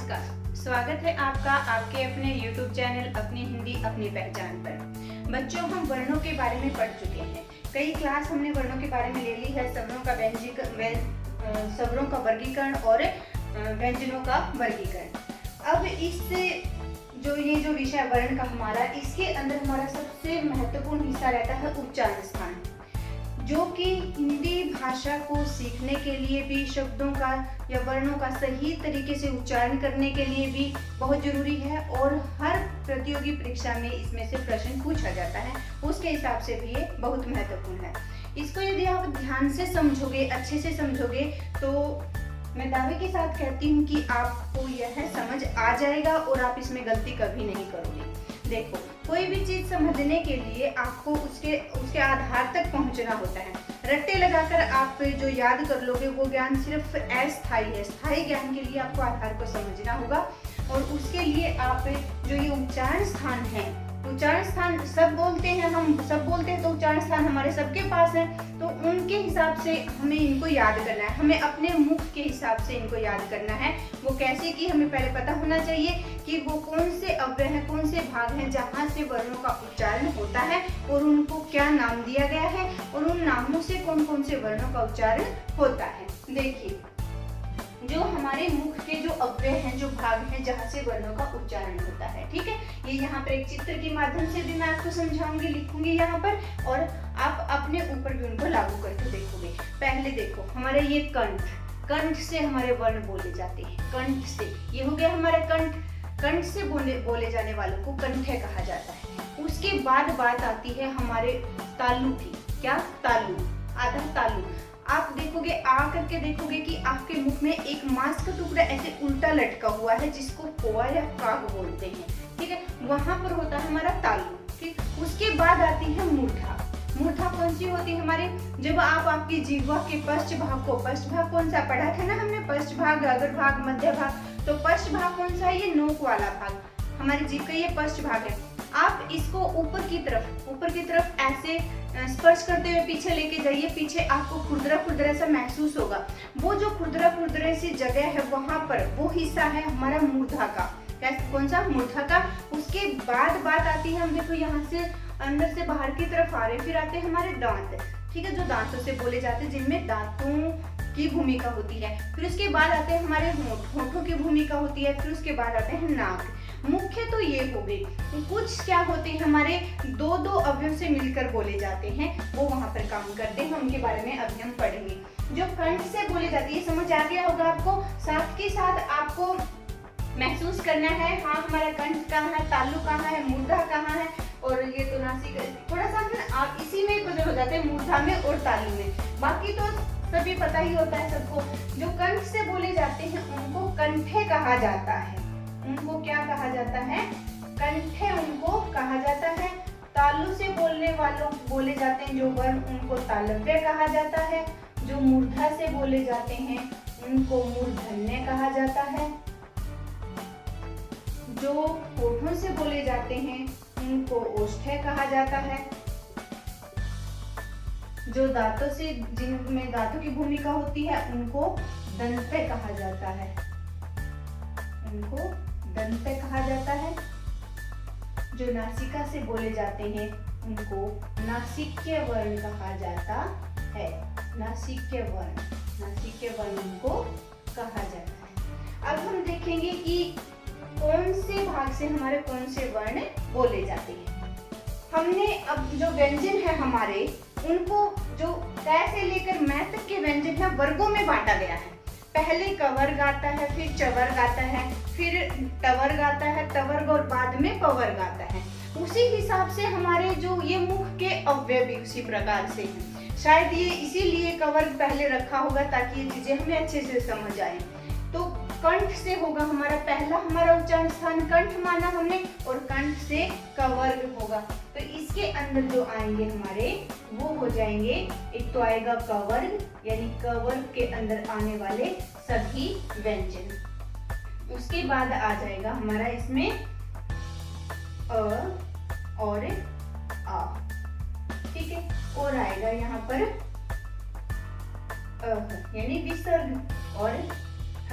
नमस्कार, स्वागत है आपका आपके अपने YouTube चैनल अपनी हिंदी अपनी पहचान पर। बच्चों, हम वर्णों के बारे में पढ़ चुके हैं। कई क्लास हमने वर्णों के बारे में ले ली है, स्वरों का वर्गीकरण और व्यंजनों का वर्गीकरण। अब इससे जो विषय वर्ण का हमारा, इसके अंदर हमारा सबसे महत्वपूर्ण हिस्सा रहता है उच्चारण स्थान, जो कि हिंदी भाषा को सीखने के लिए भी शब्दों का या वर्णों का सही तरीके से उच्चारण करने के लिए भी बहुत जरूरी है और हर प्रतियोगी परीक्षा में इसमें से प्रश्न पूछा जाता है। उसके हिसाब से भी ये बहुत महत्वपूर्ण है। इसको यदि आप ध्यान से समझोगे, अच्छे से समझोगे, तो मैं दावे के साथ कहती हूँ कि आपको यह समझ आ जाएगा और आप इसमें गलती कभी नहीं करोगे। देखो, कोई भी चीज समझने के लिए आपको उसके आधार तक पहुंचना होता है। रट्टे लगाकर आप जो याद कर लोगे वो ज्ञान सिर्फ अस्थायी है। स्थायी ज्ञान के लिए आपको आधार को समझना होगा और उसके लिए आप जो ये उच्चारण स्थान है, उच्चारण स्थान सब बोलते हैं, हम सब बोलते हैं, तो उच्चारण स्थान हमारे सबके पास है, तो उनके हिसाब से हमें इनको याद करना है। हमें अपने मुख के हिसाब से इनको याद करना है। वो कैसे कि हमें पहले पता होना चाहिए कि वो कौन से अव्यय हैं, कौन से भाग हैं जहाँ से वर्णों का उच्चारण होता है और उनको क्या नाम दिया गया है और उन नामों से कौन कौन से वर्णों का उच्चारण होता है। देखिए, जो हमारे मुख के जो अव्यय हैं, जो भाग हैं जहाँ से वर्णों का उच्चारण होता है, ठीक है। ये यहाँ पर एक चित्र के माध्यम से भी मैं आपको समझाऊंगी, लिखूंगी यहाँ पर, और आप अपने ऊपर भी उनको लागू करके देखोगे। पहले देखो, हमारे ये कंठ से हमारे वर्ण बोले जाते हैं। कंठ से, ये हो गया हमारा कंठ। कंठ से बोले जाने वालों को कंठे कहा जाता है। उसके बाद बात आती है हमारे तालु की। क्या? तालु, आधा तालु। आप देखोगे, आ करके देखोगे कि आपके मुख में एक मांस का टुकड़ा ऐसे उल्टा लटका हुआ है, जिसको कोआ या काग बोलते हैं, ठीक है। वहां पर होता है हमारा तालु, ठीक। उसके बाद आती है मूर्धा। मूर्धा कौन सी होती है हमारे? जब आप आपकी जिह्वा के पश्च भाग कौन सा पढ़ा था ना हमने? पश्च भाग, अग्र भाग, मध्य भाग। तो पश्च भाग कौन सा है? ये नोक वाला भाग, हमारी जीभ का ये पश्च भाग है। आप इसको ऊपर की तरफ ऐसे स्पर्श करते हुए पीछे लेके जाइए। पीछे आपको खुरदरा सा महसूस होगा। वो जो खुरदरे सी जगह है, वहां पर वो हिस्सा है हमारा मूर्धा का। कौन सा? मूर्धा का। उसके बाद बात आती है, हम देखो यहाँ से अंदर से बाहर की तरफ आ रहे, फिर आते हैं हमारे दांत, ठीक है, जो दांतों से बोले जाते हैं, जिनमें दांतों की भूमिका होती है। फिर उसके बाद आते हैं हमारे होठों की भूमिका होती है। फिर उसके बाद आते हैं नाक। मुख्य तो ये हो गए। कुछ क्या होते हैं हमारे दो अवयव से मिलकर बोले जाते हैं, वो वहां पर काम करते हैं, उनके बारे में अभी हम पढ़ेंगे। जो कंठ से बोले जाते हैं, ये समझ आ गया होगा आपको। साथ के साथ आपको महसूस करना है, हाँ हमारा कंठ कहाँ है, तालु कहाँ है, मूर्धा कहाँ है, और ये तो नासिका। थोड़ा सा आप इसी में गुजर हो जाते हैं, मूर्धा में और तालु में। बाकी तो सभी पता ही होता है सबको। जो कंठ से बोले जाते हैं उनको कंठे कहा जाता है। उनको क्या कहा जाता है? कंठे उनको कहा जाता है। तालु से बोले जाते हैं जो वर्ण, उनको तालव्य कहा जाता है। जो मूर्धा से बोले जाते हैं उनको मूर्धन्य कहा जाता है। जो होठों से बोले जाते हैं उनको ओष्ठ्य कहा जाता है। जो दांतों से, जिनमें दांतों की भूमिका होती है, उनको दंते कहा जाता है। उनको दंते कहा जाता है। जो नासिका से बोले जाते हैं उनको नासिक्य वर्ण कहा जाता है। नासिक्य वर्ण उनको कहा जाता है। अब हम देखेंगे कि कौन से भाग से हमारे कौन से वर्ण बोले जाते हैं। हमने अब जो व्यंजन है हमारे, उनको जो क से लेकर मैं तक के व्यंजन है वर्गों में बांटा गया है। पहले कवर्ग आता है, फिर चवर्ग आता है, फिर टवर्ग आता है, तवर्ग, और बाद में पवर्ग आता है। उसी हिसाब से हमारे जो ये मुख के अव्यय भी उसी प्रकार से हैं। शायद ये इसीलिए कवर्ग पहले रखा होगा ताकि ये चीजें हमें अच्छे से समझ आए। तो कंठ से होगा हमारा पहला, हमारा उच्चारण स्थान कंठ माना हमने, और कंठ से कवर्ग होगा। तो इसके अंदर जो आएंगे हमारे वो हो जाएंगे, एक तो आएगा कवर्ग, यानी कवर्ग के अंदर आने वाले सभी व्यंजन। उसके बाद आ जाएगा हमारा इसमें अ और आ, ठीक है, और आएगा यहाँ पर यानी विसर्ग और ह।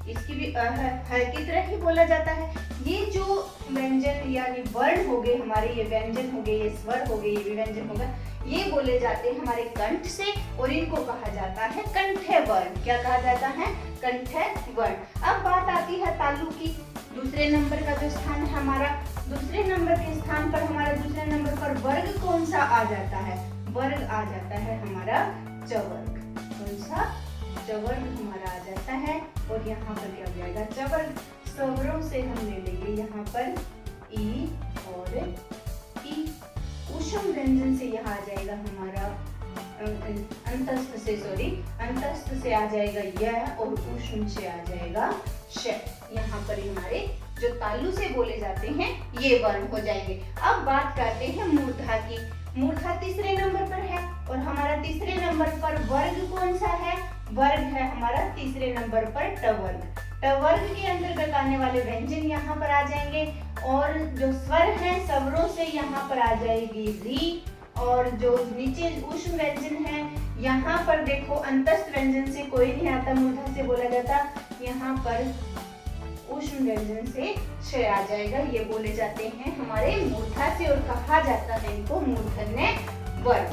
इसकी भी अ है की तरह ही बोला जाता है। ये जो व्यंजन यानी वर्ण हो गए हमारे, ये व्यंजन हो गए, ये स्वर हो गए, ये भी व्यंजन होगा, ये बोले जाते हैं हमारे कंठ से और इनको कहा जाता है कंठ्य वर्ण। क्या कहा जाता है? कंठ्य वर्ण। अब बात आती है तालु की। दूसरे नंबर का जो स्थान है हमारा, दूसरे नंबर के स्थान पर हमारा दूसरे नंबर पर वर्ग कौन सा आ जाता है? वर्ग आ जाता है हमारा चवर्ग। कौन सा? चवर्ग हमारा आ जाता है। और यहाँ पर क्या हो जाएगा? चवर्ग। स्वरों से हम ले लेंगे यहाँ पर ई और ई। ऊष्म व्यंजन से यहाँ आ जाएगा हमारा अंतस्थ से, सॉरी, अंतस्थ से आ जाएगा य और ऊष्म से आ जाएगा श। यहाँ पर हमारे जो तालु से बोले जाते हैं ये वर्ण हो जाएंगे। अब बात करते हैं मूर्धा की। मूर्धा तीसरे नंबर पर है और हमारा तीसरे नंबर पर वर्ग कौन सा है? वर्ग है हमारा तीसरे नंबर पर टवर्ग। टवर्ग के अंतर्गत आने वाले व्यंजन यहाँ पर आ जाएंगे और जो स्वर हैं स्वरों से यहाँ पर आ जाएगी री। और जो नीचे ऊष्म व्यंजन है यहाँ पर देखो अंतस्थ व्यंजन से कोई नहीं आता, मूर्धा से बोला जाता, यहाँ पर ऊष्म व्यंजन से श आ जाएगा। ये बोले जाते हैं हमारे मूर्धा से और कहा जाता है इनको मूर्धन्य वर्ण।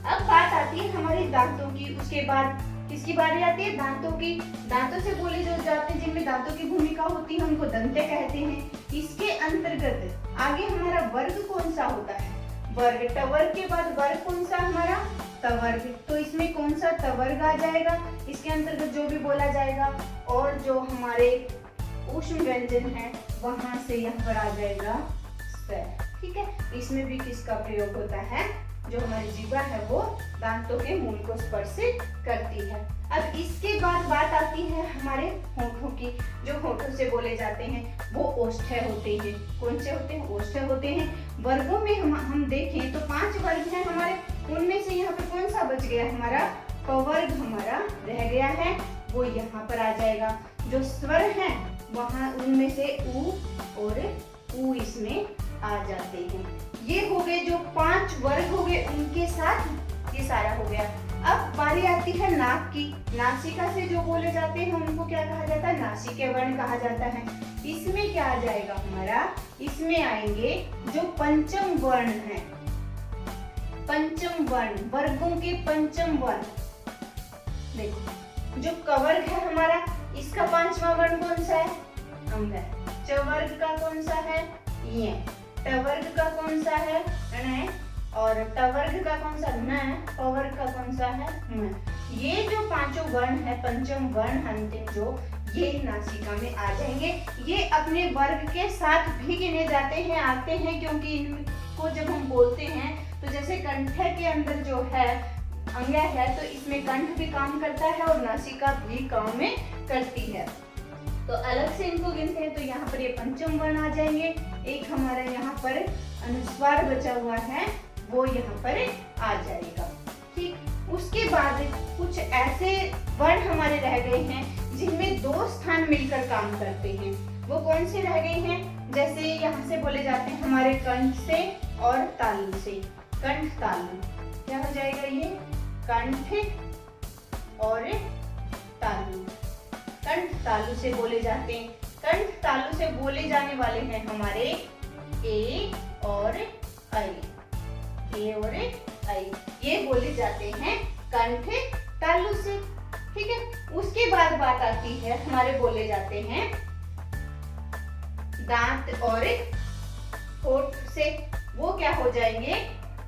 अब बात आती है हमारे दांतों की। उसके बाद किसकी बारी आती है? दांतों की। दांतों से बोले जो जाते हैं जिनमें दांतों की भूमिका होती है उनको दंते कहते हैं। इसके अंतर्गत आगे हमारा वर्ग कौन सा होता है? वर्ग। टवर्ग के बाद वर्ग कौन सा हमारा? तवर्ग। तो इसमें कौन सा? तवर्ग आ जाएगा। इसके अंतर्गत जो भी बोला जाएगा और जो हमारे ऊष्म व्यंजन है वहां से यहाँ पर आ जाएगा स। ठीक है, इसमें भी किसका प्रयोग होता है? जो हमारी जीवा है वो दांतों के मूल को स्पर्श करती है। अब इसके बाद बात आती है हमारे होठों की। जो होठों से बोले जाते हैं वो ओष्ठ्य होते हैं। कौन से होते हैं? ओष्ठ्य होते हैं। वर्गों में हम देखें तो 5 वर्ग हैं हमारे, उनमें से यहाँ पे कौन सा बच गया? हमारा पवर्ग हमारा रह गया है, वो यहाँ पर आ जाएगा। जो स्वर हैं वहां उनमें से उ और उ इसमें आ जाते हैं। ये हो गए जो 5 वर्ग हो गए, उनके साथ ये सारा हो गया। अब बारी आती है नाक की। नासिका से जो बोले जाते हैं उनको क्या कहा जाता है? नासिके वर्ण कहा जाता है। इसमें क्या आ जाएगा हमारा? इसमें आएंगे जो पंचम वर्ण है। पंचम वर्ण, वर्गों के पंचम वर्ण। देखो जो कवर्ग है हमारा, इसका 5वां वर्ण कौन सा है? अंग है। चवर्ग का कौन सा है? ये। टवर्ग का कौन सा है? ण। और टवर्ग का कौन सा? न। पवर्ग का कौन सा है? म। ये जो 5 वर्ण है, पंचम वर्ण अंतिम जो, ये नासिका में आ जाएंगे। ये अपने वर्ग के साथ भी गिने जाते हैं, आते हैं, क्योंकि इनको जब हम बोलते हैं तो जैसे कंठ के अंदर जो है अंग है तो इसमें कंठ भी काम करता है और नासिका भी काम में करती है। तो अलग से इनको गिनते हैं तो यहाँ पर ये पंचम वर्ण आ जाएंगे। एक हमारा यहाँ पर अनुस्वार बचा हुआ है वो यहाँ पर आ जाएगा। ठीक, उसके बाद कुछ ऐसे वर्ण हमारे रह गए हैं जिनमें 2 स्थान मिलकर काम करते हैं। वो कौन से रह गए हैं? जैसे यहाँ से बोले जाते हैं हमारे कंठ से और तालु से। कंठ तालु क्या हो जाएगा? ये कंठ और तालु। कंठ तालु से बोले जाते हैं। कंठ तालु से बोले जाने वाले हैं हमारे ए और ऐ। ए और ऐ ये बोले जाते हैं कंठ तालु से। ठीक है, उसके बाद बात आती है हमारे बोले जाते हैं दांत और होठ से। वो क्या हो जाएंगे?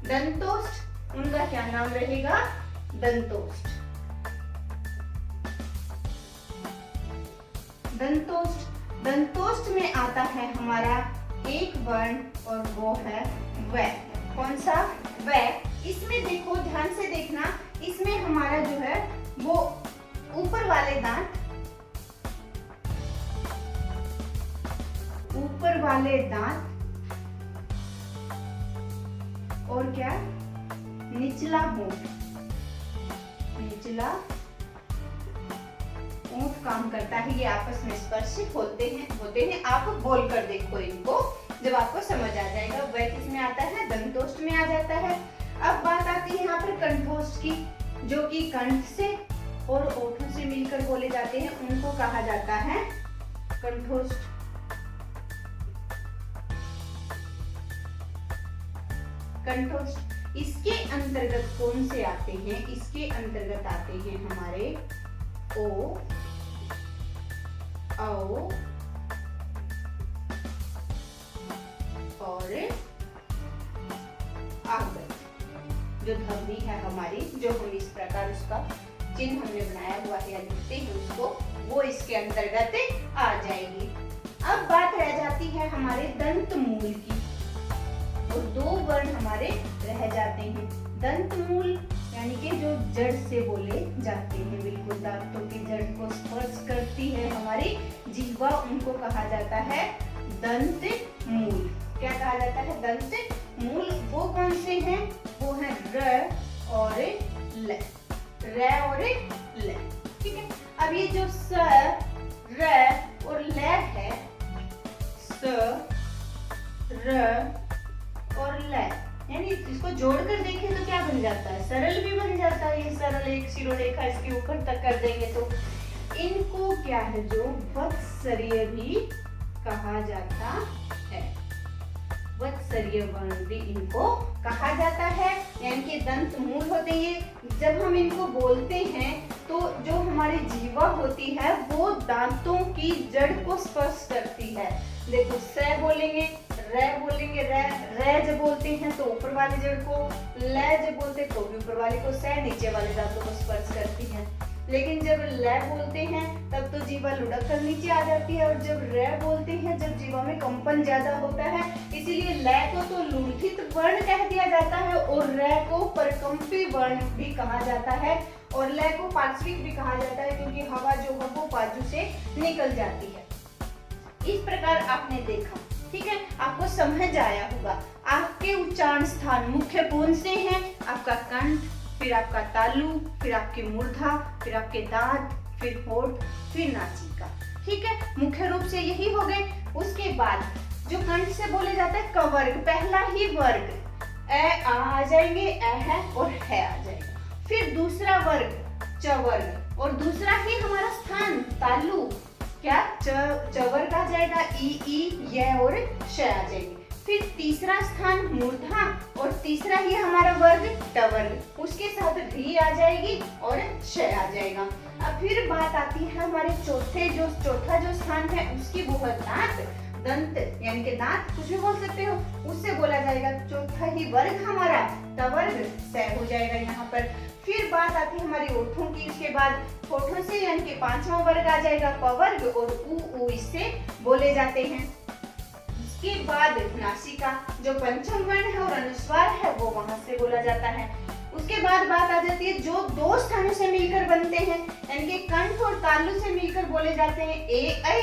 दंतोष्ठ। उनका क्या नाम रहेगा? दंतोष्ठ। दंतोष्ठ। दंतोष्ठ में आता है हमारा एक वर्ण और वो है व। कौन सा? व। इसमें देखो, ध्यान से देखना, इसमें हमारा जो है वो ऊपर वाले दांत, ऊपर वाले दांत और क्या? निचला होंठ। निचला ऊंट काम करता है, ये आपस में स्पर्शित होते हैं। आप बोल कर देखो इनको, जब आपको समझ आ जाएगा। वह किस में आता है? दंतोष्ठ में आ जाता है। अब बात आती है यहाँ पर कंठोष्ठ की, जो कि कंठ से और ओठों से मिलकर बोले जाते हैं उनको कहा जाता है कंठोष्ठ। कंठोष्ठ इसके अंतर्गत कौन से आते हैं? इसके अंतर्गत आते हैं हमारे ओ, औ और आगत। जो ध्वनि है हमारी, जो हम इस प्रकार उसका चिन्ह हमने बनाया हुआ है या लिखते हैं उसको, वो इसके अंतर्गत आ जाएगी। अब बात रह जाती है हमारे दंत मूल की, और दो वर्ण हमारे रह जाते हैं। दंत मूल यानी कि जो जड़ से बोले जाते हैं, बिल्कुल दांतों की जड़ को स्पर्श करती है हमारी जीवा, उनको कहा जाता है दंत मूल। क्या कहा जाता है? दंत मूल। वो कौन से हैं? वो है र और ल, र और ल। ठीक है। अब ये जो स, र और ल है, स, र और ल, यानी इसको जोड़कर देखें तो क्या बन जाता है? सरल भी बन जाता है। ये सरल एक शिरोरेखा इसके ऊपर तक कर देंगे तो इनको क्या है? जो वत्सरीय भी कहा जाता है। वत्सरीय वर्ण भी इनको कहा जाता है, यानी कि दंत मूल होते हैं ये। जब हम इनको बोलते हैं तो जो हमारी जीवा होती है वो दांतों की जड़ को स्पर्श करती है। देखो स बोलेंगे, र बोलेंगे, र जब बोलते हैं तो ऊपर वाली जड़ को, ल जब बोलते हैं तो भी ऊपर वाले को, स नीचे वाले दांतों को स्पर्श करती है। लेकिन जब ल बोलते हैं तब तो जीवा लुढ़क कर नीचे आ जाती है, और जब र बोलते हैं जब जीवा में कंपन ज्यादा होता है, इसीलिए ल को तो लुंठित वर्ण कह दिया जाता है और र को परकंपी वर्ण भी कहा जाता है, और ल को पार्श्विक भी कहा जाता है, क्योंकि हवा जो है वो बाजू से निकल जाती है। इस प्रकार आपने देखा, ठीक है, आपको समझ आया होगा। आपके उच्चारण स्थान मुख्य कौन से हैं? आपका कंठ, फिर आपका तालु, फिर आपकी मूर्धा, फिर आपके दांत, फिर होठ, फिर नासिका। ठीक है, मुख्य रूप से यही हो गए। उसके बाद जो कंठ से बोले जाता है कवर्ग, पहला ही वर्ग आ जाएंगे, ए है और है आ जाएगा। फिर दूसरा वर्ग चवर्ग, और दूसरा ही हमारा स्थान तालु, क्या चवर्ग आ जाएगा, ई य और श आ जाएगी। फिर तीसरा स्थान मूर्धा, और तीसरा ही हमारा वर्ग टवर्ग, उसके साथ री आ जाएगी और श आ जाएगा। अब फिर बात आती है हमारे चौथा जो स्थान है उसकी, वो है दांत। दंत यानी कि दांत कुछ भी बोल सकते हो, उससे बोला जाएगा। चौथा ही वर्ग हमारा टवर्ग, स हो जाएगा यहाँ पर। फिर बात आती है हमारी ओठों की, उसके बाद होठों से यानी कि पांचवा वर्ग आ जाएगा पवर्ग, और उ इससे बोले जाते हैं। उसके बाद नासिका जो पंचम वर्ण है और अनुस्वार है वो वहां से बोला जाता है। उसके बाद बात आ जाती है जो दो स्थानों से मिलकर बनते हैं, यानी कि कंठ और तालु से मिलकर बोले जाते हैं ए ऐ,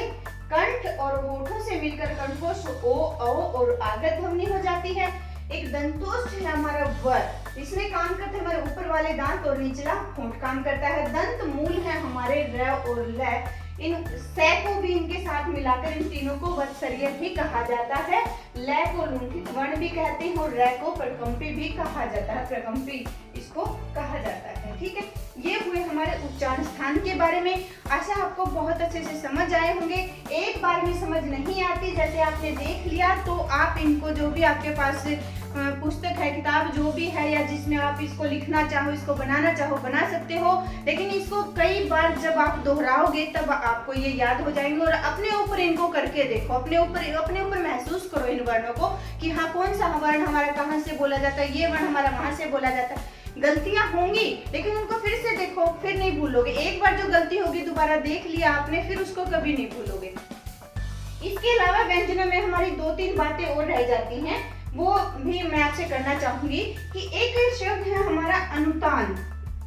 कंठ और होठों से मिलकर कंठोष्ठ ओ औ और आगत ध्वनि हो जाती है। एक दंतोष्ठ है हमारा वर, इसमें काम करते हैं हमारे ऊपर वाले दांत और निचला होंठ काम करता है। दंत मूल है हमारे र और ल, इन स को भी इनके साथ मिलाकर इन तीनों को वत्सरीय भी कहा जाता है। ल को लुंठित वर्ण भी कहते हैं और र को प्रकंपी भी कहा जाता है, प्रकंपी इसको कहा जाता है। ठीक है, ये हुए हमारे उच्चारण स्थान के बारे में। आशा आपको बहुत अच्छे से समझ आए होंगे। एक बार में समझ नहीं आती, जैसे आपने देख लिया तो आप इनको जो भी आपके पास पुस्तक है, किताब जो भी है, या जिसमें आप इसको लिखना चाहो, इसको बनाना चाहो बना सकते हो, लेकिन इसको कई बार जब आप दोहराओगे तब आपको ये याद हो जाएंगे। और अपने ऊपर इनको करके देखो, अपने ऊपर महसूस करो इन वर्णों को कि हाँ कौन सा वर्ण हमारा कहाँ से बोला जाता है, ये वर्ण हमारा वहां से बोला जाता है। गलतियां होंगी लेकिन उनको फिर से देखो, फिर नहीं भूलोगे। एक बार जो गलती होगी दोबारा देख लिया आपने, फिर उसको कभी नहीं भूलोगे। इसके अलावा व्यंजनों में हमारी 2-3 बातें और रह जाती हैं, वो भी मैं आपसे करना चाहूंगी कि एक शब्द है हमारा अनुतान।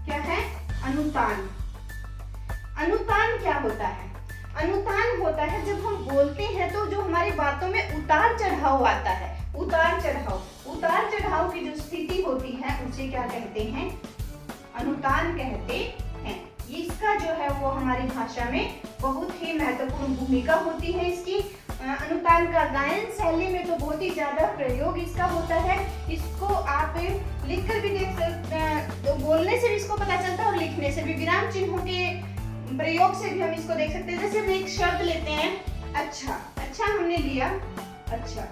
क्या है? अनुतान। अनुतान क्या होता है? अनुतान होता है जब हम बोलते हैं तो जो हमारी बातों में उतार चढ़ाव आता है, उतार चढ़ाव की जो स्थिति होती है उसे क्या कहते हैं? अनुतान कहते हैं। इसका जो है वो हमारी भाषा में बहुत ही महत्वपूर्ण भूमिका होती है इसकी। अनुतान का गायन शैली में तो बहुत ही ज्यादा प्रयोग इसका होता है। इसको आप लिखकर भी देख सकते हैं, तो बोलने से भी इसको पता चलता है और लिखने से भी। विराम चिन्हों के प्रयोग से भी हम इसको देख सकते हैं। जैसे हम एक शब्द लेते हैं अच्छा, अच्छा हमने लिया अच्छा।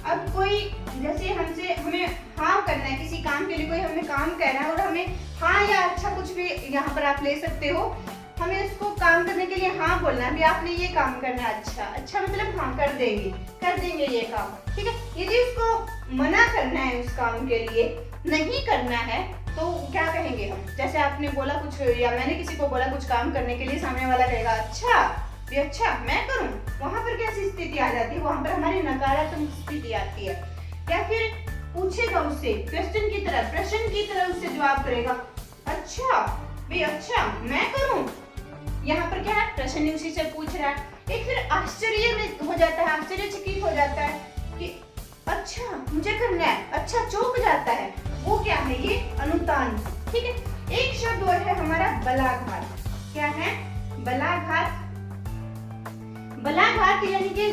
अब कोई जैसे हमें हाँ करना है किसी काम के लिए, कोई हमें काम करना है और हमें हाँ या अच्छा कुछ भी यहाँ पर आप ले सकते हो। हमें इसको काम करने के लिए हाँ बोलना है, भी आपने ये काम करना है अच्छा, अच्छा मतलब हाँ कर देंगे ये काम, ठीक है। यदि उसको मना करना है उस काम के लिए, नहीं करना है, तो क्या कहेंगे हम? जैसे आपने बोला कुछ या मैंने किसी को बोला कुछ काम करने के लिए, सामने वाला कहेगा अच्छा, भी अच्छा मैं करूं, वहां पर कैसी स्थिति आ जाती है? वहां पर हमारी नकारात्मक स्थिति आती है। या फिर पूछेगा उससे प्रश्न की तरह उससे जवाब करेगा अच्छा भी अच्छा मैं करूं, यहाँ पर क्या है प्रश्न ही उसी से पूछ रहा है। एक फिर आश्चर्य में हो जाता है, आश्चर्यचकित हो जाता है कि अच्छा मुझे करना है, अच्छा चौंक जाता है। वो क्या है? ये अनुतान, ठीक है। एक शब्द और है हमारा बलाघात। क्या है? बलाघात। बलाघात यानी कि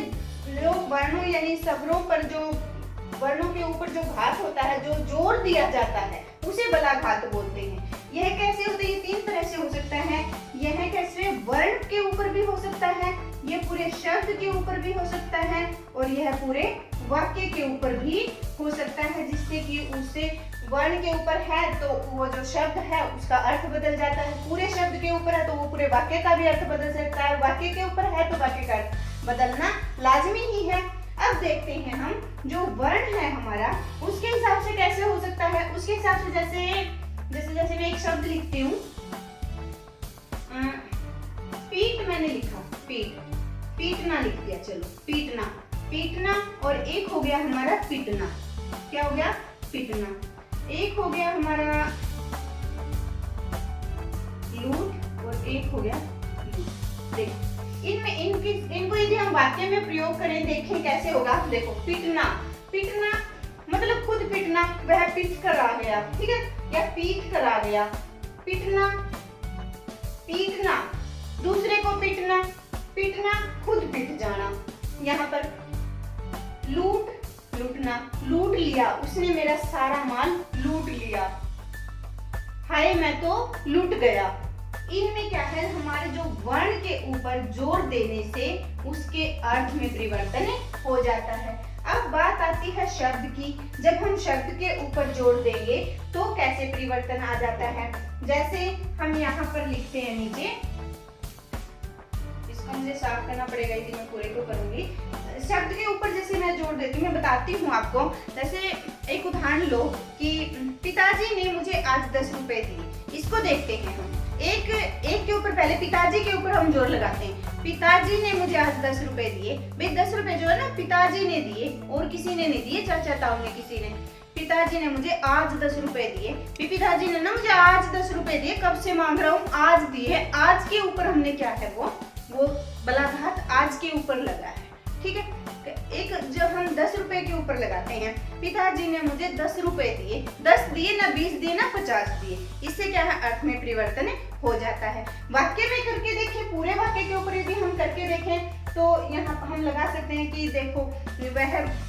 लोग वर्णों यानी स्वरों पर जो वर्णों के ऊपर जो घात होता है, जो जोर दिया जाता है, उसे बलाघात बोलते हैं। यह कैसे होता है? ये तीन तरह से हो सकता है। यह कैसे वर्ण के ऊपर भी हो सकता है, यह पूरे शब्द के ऊपर भी हो सकता है, और यह पूरे वाक्य के ऊपर भी हो सकता है, जिससे कि उससे वर्ण के ऊपर है तो वो जो शब्द है उसका अर्थ बदल जाता है, पूरे शब्द के ऊपर है तो वो पूरे वाक्य का भी अर्थ बदल सकता है, वाक्य के ऊपर है तो वाक्य का अर्थ बदलना लाजमी ही है। अब देखते हैं हम जो वर्ण है हमारा उसके हिसाब से कैसे हो सकता है। उसके हिसाब से जैसे मैं एक शब्द लिखती हूँ, पीट मैंने लिखा, पीटना लिख दिया, चलो पीटना, और एक हो गया हमारा पिटना। क्या हो गया? पिटना। एक हो गया हमारा लूट और एक हो गया लूट। देखो इनको यदि हम वाक्य में प्रयोग करें, देखें कैसे होगा। देखो पीटना मतलब खुद पीटना, वह पीट कर आ गया, ठीक है, या पीट कर आ गया। पीटना दूसरे को पीटना खुद पीट जाना। यहाँ पर लूटना, लूट लिया, उसने मेरा सारा माल लूट लिया। हाय मैं तो लूट गया। इनमें क्या है? हमारे जो वर्ण के ऊपर जोर देने से उसके अर्थ में परिवर्तन हो जाता है। अब बात आती है शब्द की। जब हम शब्द के ऊपर जोर देंगे तो कैसे परिवर्तन आ जाता है। जैसे हम यहाँ पर लिखते हैं नीचे, इसको मुझे साफ करना पड़ेगा, यदि मैं पूरे को करूंगी। शब्द के ऊपर जैसे मैं जोड़ देती हूँ, मैं बताती हूँ आपको। जैसे एक उदाहरण लो कि पिताजी ने मुझे आज 10 रुपए दिए। इसको देखते हैं हम, एक के ऊपर पहले पिताजी के ऊपर हम जोर लगाते हैं। पिताजी ने मुझे आज 10 रुपए दिए। भाई 10 रुपए जो है ना पिताजी ने दिए, और किसी ने नहीं दिए, चाचा ताऊ ने, किसी ने। पिताजी ने मुझे आज 10 रुपए दिए। पिताजी ने ना मुझे आज 10 रुपए दिए, कब से मांग रहा हूँ, आज दिए। आज के ऊपर हमने क्या है वो बलाघात आज के ऊपर लगा है, ठीक है। एक जब हम 10 रुपए के ऊपर लगाते हैं, पिताजी ने मुझे 10 रुपए दिए, 10 दिए ना 20 दिए ना 50 दिए, इससे क्या है? अर्थ में परिवर्तन हो जाता है। वाक्य में करके देखें, पूरे वाक्य के ऊपर यदि हम करके देखें तो यहाँ हम लगा सकते हैं कि देखो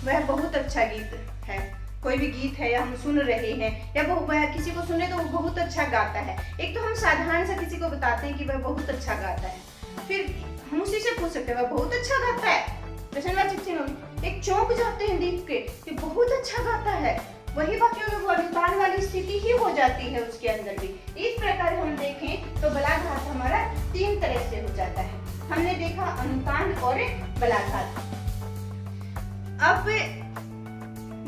वह बहुत अच्छा गीत है, कोई भी गीत है या हम सुन रहे हैं, या वह किसी को सुने तो वो बहुत अच्छा गाता है। एक तो हम साधारण सा किसी को बताते हैं कि वह बहुत अच्छा गाता है, फिर हम उसी से पूछ सकते हैं वह बहुत अच्छा गाता है, प्रश्नवाचक चिन्ह। एक चौंक जाते हैं देख के कि बहुत अच्छा गाता है, वही वाक्य में वो अनुतान वाली स्थिति ही हो जाती है उसके अंदर भी। इस प्रकार हम देखें तो बलाघात हमारा 3 तरह से हो जाता है। हमने देखा अनुतान और बलाघात। अब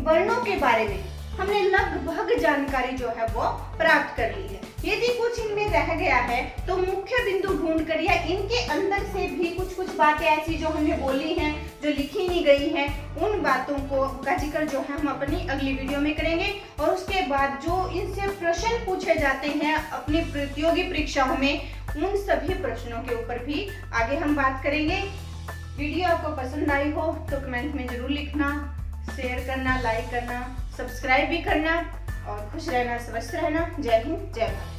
वर्णों के बारे में हमने लगभग जानकारी जो है वो प्राप्त कर ली है। यदि कुछ इनमें रह गया है तो मुख्य बिंदु ढूंढ कर या इनके अंदर से भी कुछ बातें ऐसी जो हमने बोली हैं, जो लिखी नहीं गई हैं, उन बातों का जिक्र जो है हम अपनी अगली वीडियो में करेंगे। और उसके बाद जो इनसे प्रश्न पूछे जाते हैं अपनी प्रतियोगी परीक्षाओं में, उन सभी प्रश्नों के ऊपर भी आगे हम बात करेंगे। वीडियो आपको पसंद आई हो तो कमेंट में जरूर लिखना, शेयर करना, लाइक करना, सब्सक्राइब भी करना, और खुश रहना, स्वस्थ रहना। जय हिंद, जय भारत।